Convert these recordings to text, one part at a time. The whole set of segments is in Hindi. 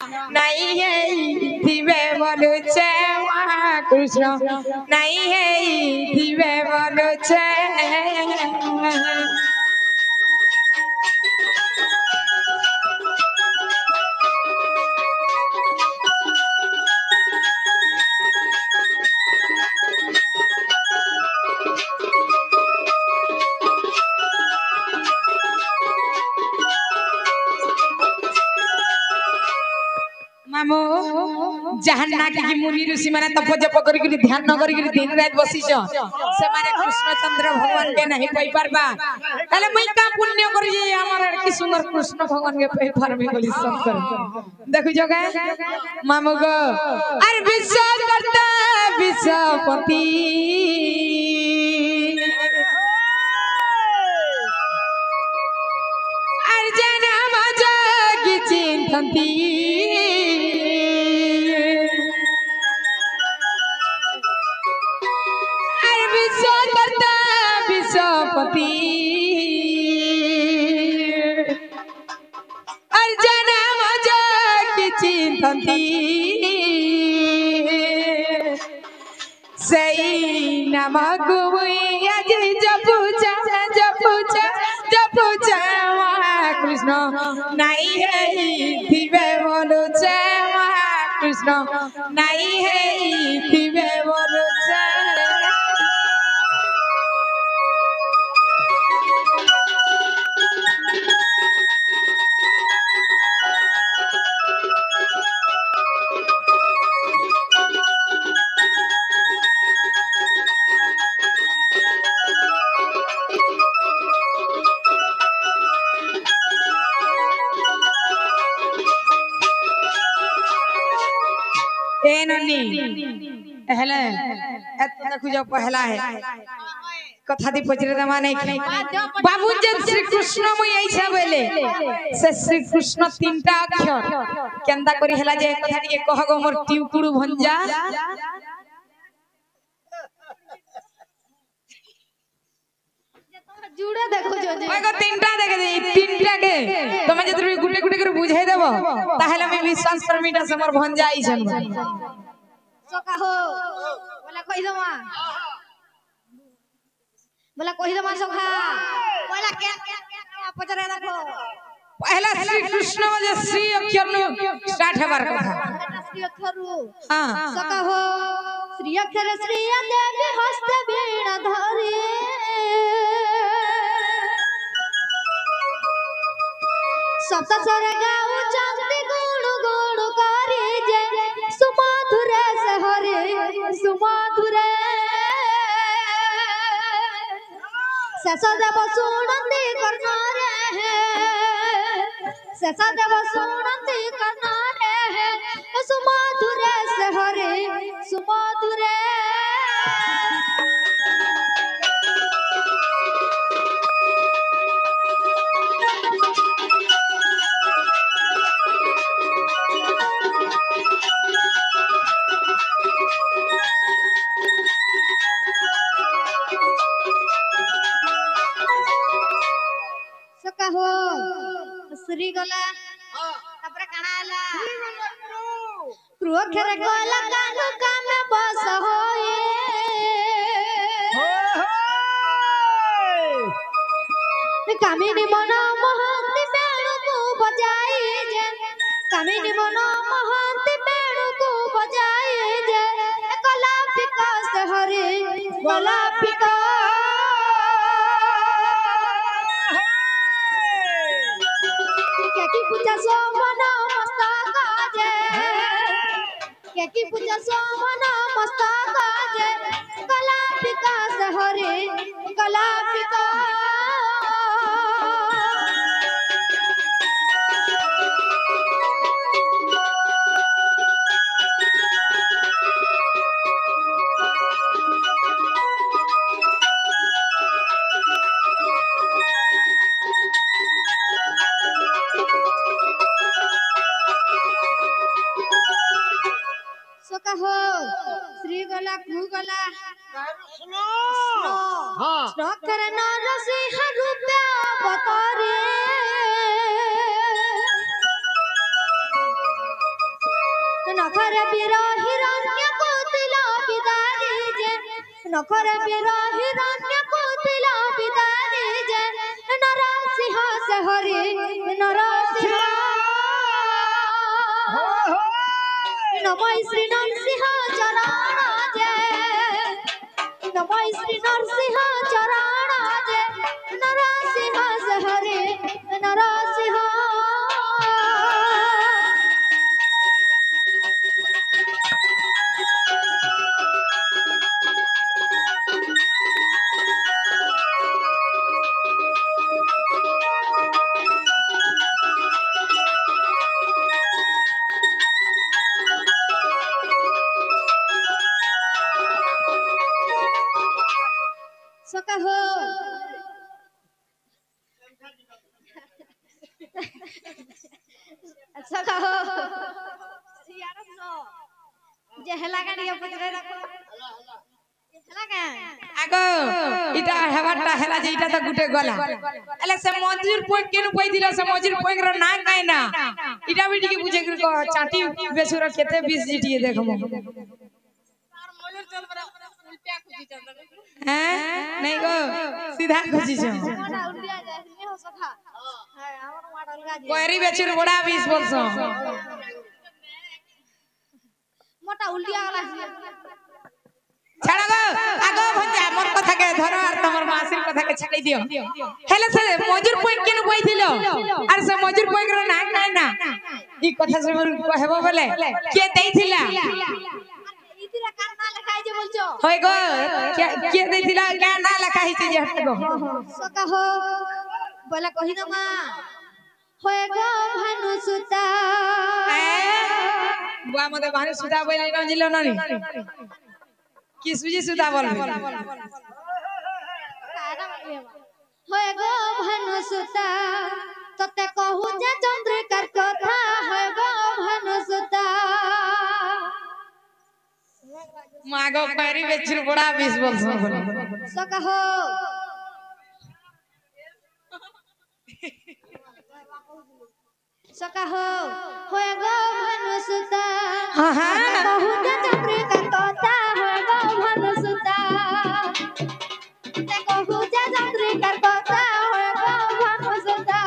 नहीं है दिवे बोलुचे महाकृष्ण नहीं है दिवे बोलुचे मामो जहान ना कि मुनि ऋषि माने तप जप करी ध्यान न करी दिन रात बसिछ से माने कृष्णचंद्र भगवान के नहीं पई पारबा ताले मुई का पुण्य करी हमर की सुंदर कृष्ण भगवान के पई पारबे बोली शंकर देखु जगा मामो गो अरे विश्वकर्ता विश्वपति अर्जुन मजा की चिंतती विश्वपति अर्जुन मजा की चिंतती सही नमक आज जपूजा कृष्ण नहीं है दिवे बोलुचे कृष्ण नहीं है दिवे बोलुचे ए नन्नी पहले देखो जो पहला है कथा दी पचरे दमा नहीं बाबू जब श्री कृष्ण मुई ऐसा बोले से श्री कृष्ण तीनटा अक्षर केंदा करी हला जे कथा टिके कहगो मोर टिउकुडू भंजा जुड़ा देखो जो ओगो तीनटा देखे दे तीनटा के तमे जे गुटे गुटे कर बुझाई देबो ताहले मैं विश्वास करमीटा से मोर भंजा आइछन सोका हो बोला कहि दमा सोखा बोला के पचरे देखो पहला श्री कृष्ण जे श्री अक्षर नु स्टार्ट हेबार कथा श्री अक्षर हां सोका हो श्री अक्षर श्री देवी हस्त वीणा धरी सप्त स्वर गाऊ चंदी गुण गुण करे जे सुमधुर से हरे सुमधुर शेष देव सुनंदी करना रे शेष देव सुनंदी करना रे सुमधुर से हरे सुमधुर श्री गला तापर काना आला क्रुअक्षर गला कानु काम बस होए कामिनी मन महंती बेणु को बजाई जे कामिनी मन महंती बेणु को बजाई जे कला विकास हरे गला विकास की पूजा सोमना मस्तक जे की पूजा सोमना मस्तक जे कला विकास हरे कला विकास हो श्री गला कु गला सुनो हां स्नोकर नरसिंह रूप अवतारे नखरे बीरा हिरण्य कोतिला बिदारी जे नखरे बीरा हिरण्य कोतिला बिदारी जे नरसिंह से हरि नरसिंह नमः श्री नरसिंह चरण जे नमः श्री नरसिंह चरण जे नरसिंह से हरि नरसिंह सका हो सका हो जे हला का निया पचरे रखो हला का आगो इटा हेवाटा हेला जे इटा त गुटे गला एले से मजूर पोइ केनु पई दिला से मजूर पोइ रो ना काई ना इटा बिटी के बुझे कर को चाटी बेसुर केते 20 जीटी देखमो मजूर चल बरा उल्टा खुजी चल हैं नहीं गो सीधा खुजी छ मोटा उल्टा जाय नहीं हो सका हां हमर मोटा अलगा जे कोरी बेचुर बड़ा 20 वर्ष मोटा उल्टा वाला छाड़ा गो आगो भंजा मोर कथा के धरो आर तमर मासिर कथा के छाड़ी दियो हेले से मजूर पोइ केनु पई दिलो आर से मजूर पोइ रो ना काई ना ई कथा से कहबो बोले के देइथिला इतिरा कार ना लिखाई जे बोलछो होय गो के देइथिला का ना लिखाई छै जे हट गो सका हो बोला कहि न मा होय गो भानु सुता बुआ मते भानु सुता बोले न जिलो ननी की सुजी सुता बोल होय गो भानु सुता तते कहू जे चंद्रिकार कथा होय गो भानु सुता मागो पैरी बेचुर बड़ा 20 वर्ष बोले सका हो सका हो होय गो भानु सुता हां हां कहू जे चंद्रिकार कथा होय गो भानु सुता ते कहू जे चंद्रिकार कथा होय गो भानु सुता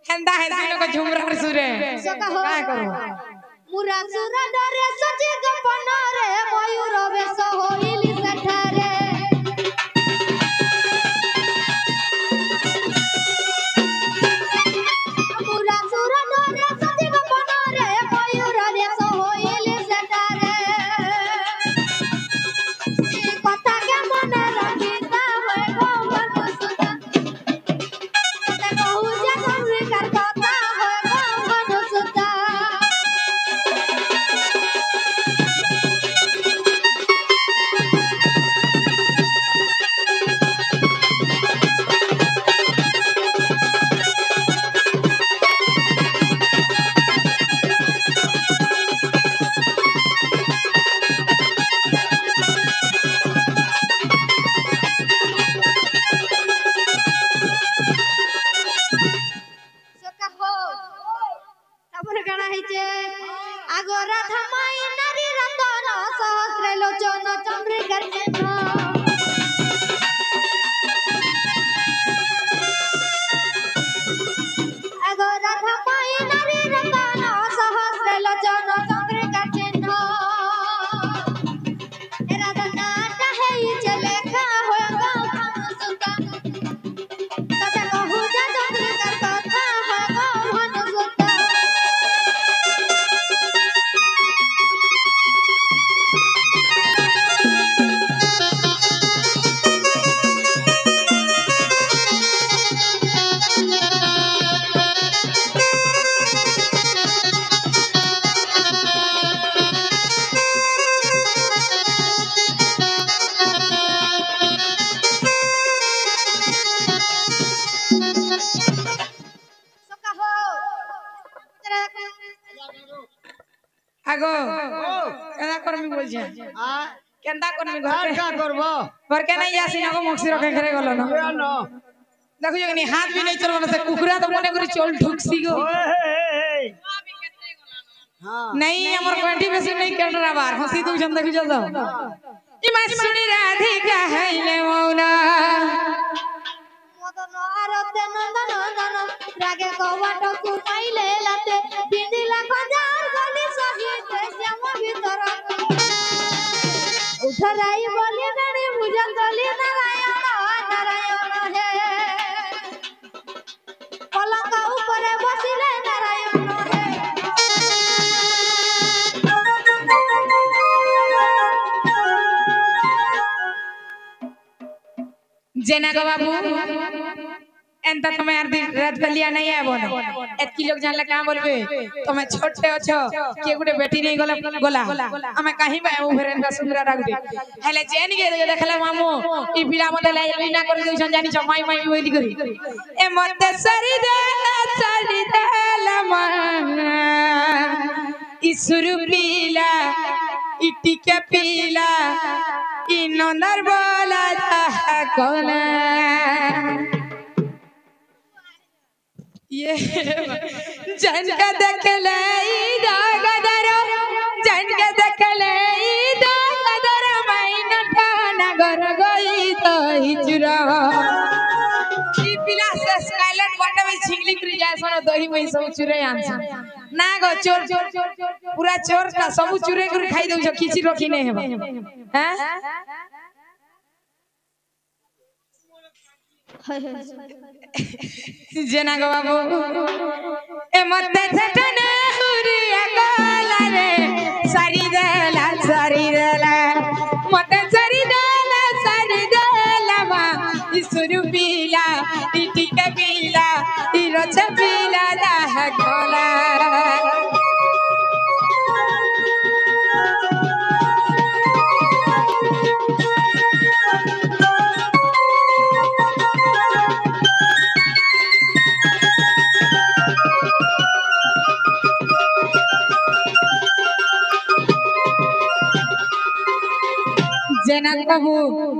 हंदा है दिनो को झुमरा सुरे सका हो का करू मुरा सुरा डरे सजी गपन रे मयूर बेस होइली सठारे मुरा सुरा डरे सजी गपन रे मयूर बेस होइली सठारे ई कथा के मने रखिता होय गो भानु सुता ते कहू जे चंद्रिकार कथा होय गो भानु सुता आगो केना करमी बोलछे केंदा करमी घर का करबो घर के नहीं आसी ना मक्सी रखे घरे गलो ना देखो जो नहीं हाथ भी नहीं चलबो से कुकुरा तो मने करी चल ढुकसी गो नहीं हमर क्वांटी बेसी नहीं केडरा बार हंसी तू जन देखि जल ई मैं सुनी राधिका हैले मौना মদন আরতে নন্দন নন্দন রাগে কবাটকু পাইলে লাতে বিদিলা খজার গলি সহিতে শ্যাম ভিতর উঠরাই বলি নানি ভুজন গলি নারায়ণ নারায়ণ হে পলঙ্ক উপরে বসিলে নারায়ণ হে जेना गो बाबू एंता तुम्हें यार दिन रात गलिया नहीं है बोल एक किलो जानले का बोलबे तुम्हें छोटे अछो के गुटे बेटी नहीं गोला हमें कहीं बा उ फेरन का सुंदर रख दे हेले जेन के देखले मामू ई बिला मते लाई ना कर दे जानी छ माई माई बोली करी ए मते सरी दे लमा ई सुरु पीला इटी के पीला ई नंदर बोला कोना ये जन का देखले दागदर जन का देखले दागदर माइन नगर गई तो हिचरा ई पिला से स्काइलैंड वाटर में छिंगली कर जाय सनो दही में सब चुरे आंसा ना गो चोर पूरा चोर का सब चुरे कर खाई दउ छ किछि रखी नहीं है हैं जेना गो बाबू ए मते छटने हुरिया गोला रे सारी देला मते सारी देला मा इसुरु पीला इटी के पीला ई रोछ पीला ला गोला जेना बाबू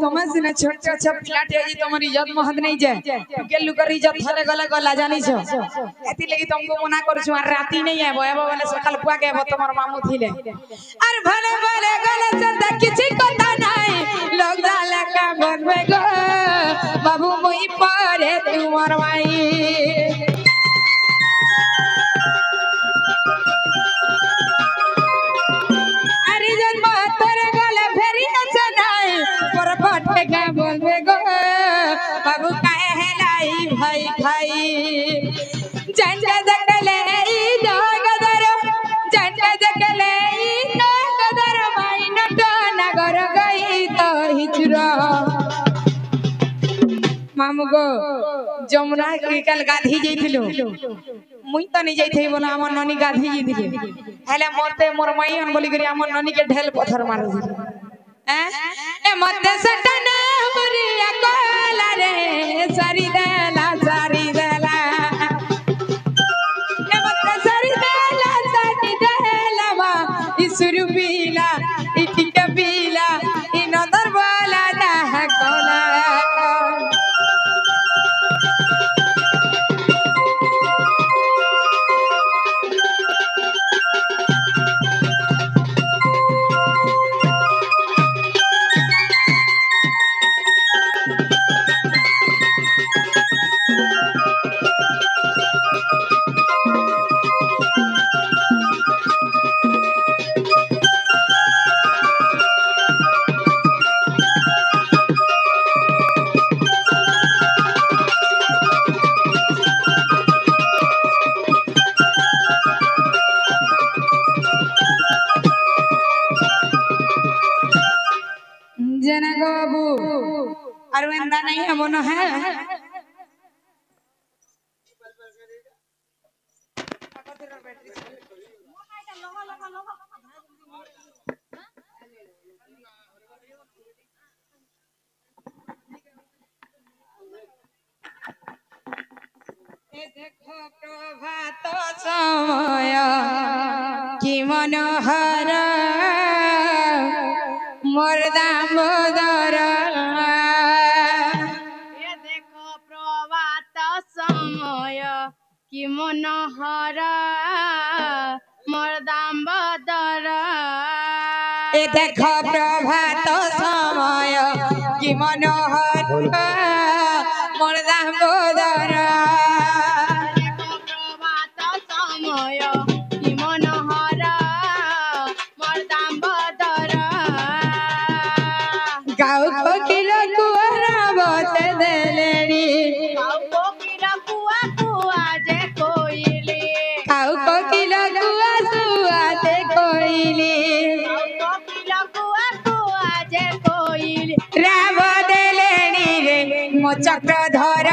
तुम्हें सिने छोटे छोटे फ्लैट है जी तुम्हारी इज्जत महद नहीं जाए गेलु कर इज्जत थरे गला जानी छ एती लगी तुमको मना कर छु और राती नहीं है बोए वाले सकाल पुआ के तुम्हार मामू थिले अरे भले भले गले से किछि कथा नहीं लोग जाले का बनबे गो बाबू मोई पारे तुमार भाई बोलबे गो बाबू काहे है लाई भाई भाई झंडा देखले ई नगदर झंडा देखले ई नगदर माई नट नगर गई तो हिचरा मामू गो जमुना के कल गाधी जइथिलो मुई त नहीं जइथई बोला हमर ननी गाधी जइथिले हेले मोरते मोर माई अन बोली करी हमर ननी के ढेल पत्थर मार दी ए मते सटना हुरिया कोला रे सारी देला ए मते सारी देला वा इसुरु पीला इटी के पीला इ नंदर बोला ना कोला जना गो बाबू अरविंदा नहीं है मोनो है देखो प्रभात समय कि मनोहर मोर दामोदर ये देखो प्रभात समय कि मनोहर मोर दामोदर ए देखो प्रभात समय कि मनोहर मोर दामोदर प्रभात समय कि मनोहर मोर दामोदर गाँव कोकिल कुआरा बसे देलेनी गाँव कोकिल कुआ कुआ जे कोइली गाँव कोकिल कुआ सुआते कोइली कोकिल कुआ कुआ जे कोइली राव देलेनी रे मो चक्रधर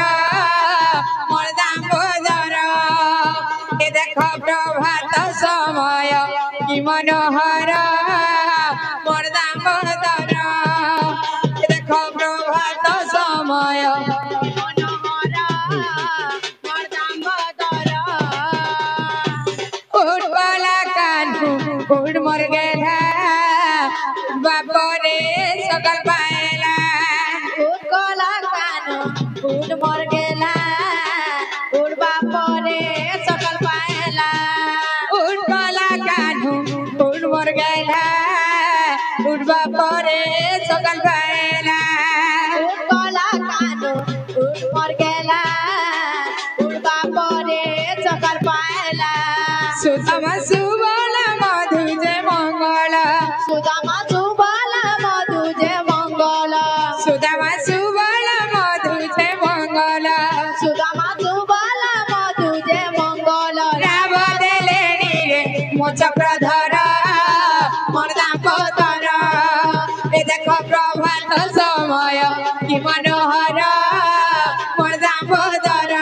मोर दामोदर ए देखो प्रभात समय कि मनोहर मोर दामोदर ए देखो प्रभात समय मनोहर मोर दामोदर उठ वाला कानू उठ मर गेला बापरे सकल पाएला उठ कला कानो उठ मर गेला उठ बापरे सकल पाएला उठ वाला कानू उठ मर गेला उठ बापरे सकल पाएला उठ कला कानो उठ मर गेला उठ बापरे सकल पाएला सुतमा सुबला मधु जे मंगल सुदामा सुबला मधु जे मंगल सुतमा सुबला मधु जे मंगल सुदामा सुबला मधु जे मंगल राव देलेनी रे मो चक्रधर मोर दामोदर ए देखो प्रभात समय कि मनोहर मोर दामोदर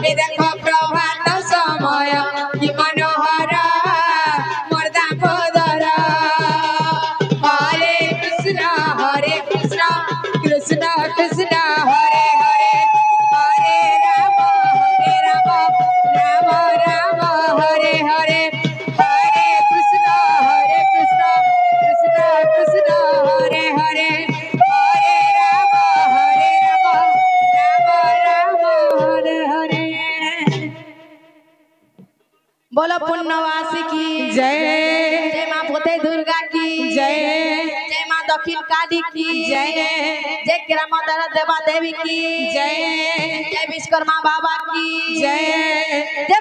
ए देखो प्रभात समय कि मनोहर मोर दामोदर हरे कृष्ण कृष्ण कृष्ण हरे हरे हरे राम राम राम हरे हरे हरे कृष्ण कृष्ण कृष्ण हरे हरे हरे राम राम हरे हरे बोलो पुण्यवासी की जय जय मां पोते दुर्गा की जय जय मां दक्षिण काली की जय जय ग्रामोदर देवा देवी की जय जय विश्वकर्मा बाबा की जय